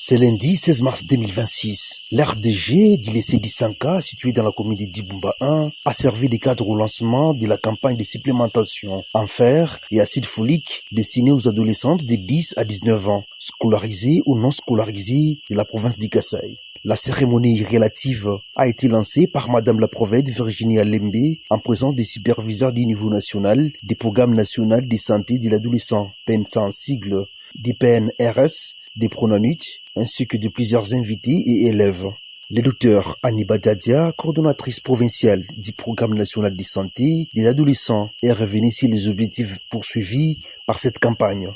C'est lundi 16 mars 2026. L'RDG du lycée d'Issanka, situé dans la commune de Dibumba 1, a servi de cadre au lancement de la campagne de supplémentation en fer et acide folique destinée aux adolescentes de 10 à 19 ans, scolarisées ou non scolarisées de la province du Kasaï. La cérémonie relative a été lancée par Madame la Prophète Virginie Alembe en présence des superviseurs du niveau national des programmes nationaux de santé de l'adolescent, PNSA en sigle, des PNRS, des pronanutes, ainsi que de plusieurs invités et élèves. Le docteur Annie Badadia, coordonnatrice provinciale du programme national de santé des adolescents, est revenue sur les objectifs poursuivis par cette campagne.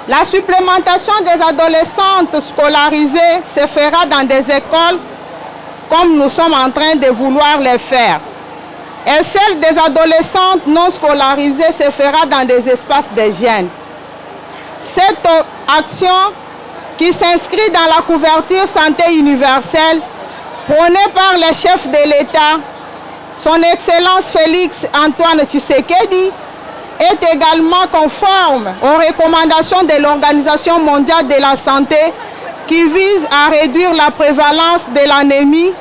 La supplémentation des adolescentes scolarisées se fera dans des écoles comme nous sommes en train de vouloir les faire. Et celle des adolescentes non scolarisées se fera dans des espaces d'hygiène. Cette action qui s'inscrit dans la couverture santé universelle prônée par le chef de l'État, son Excellence Félix Antoine Tshisekedi, est également conforme aux recommandations de l'Organisation mondiale de la santé qui vise à réduire la prévalence de l'anémie,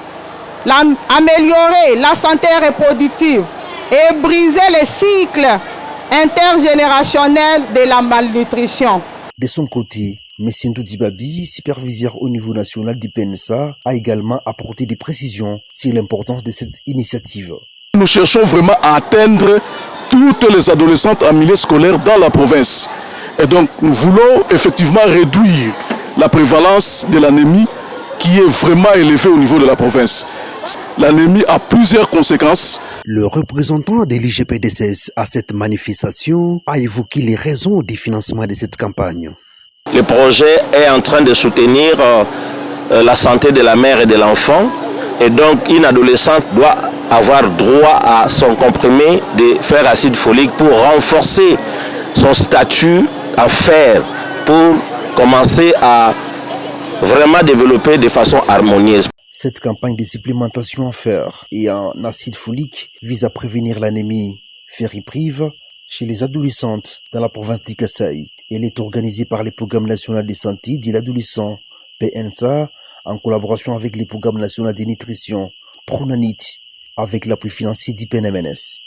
améliorer la santé reproductive et briser le cycle intergénérationnel de la malnutrition. De son côté, M. Ndoudibabi, superviseur au niveau national du PNSA, a également apporté des précisions sur l'importance de cette initiative. Nous cherchons vraiment à atteindre toutes les adolescentes en milieu scolaire dans la province. Et donc nous voulons effectivement réduire la prévalence de l'anémie qui est vraiment élevée au niveau de la province. L'anémie a plusieurs conséquences. Le représentant de l'IGPDCS à cette manifestation a évoqué les raisons du financement de cette campagne. Le projet est en train de soutenir la santé de la mère et de l'enfant. Et donc une adolescente doit avoir droit à son comprimé de fer acide folique pour renforcer son statut en fer, pour commencer à vraiment développer de façon harmonieuse. Cette campagne de supplémentation en fer et en acide folique vise à prévenir l'anémie fériprive chez les adolescentes dans la province du Kasaï. Elle est organisée par le Programme national de santé de l'adolescent, PNSA, en collaboration avec le Programme national de nutrition, Pronanit, avec l'appui financier du PNMNS.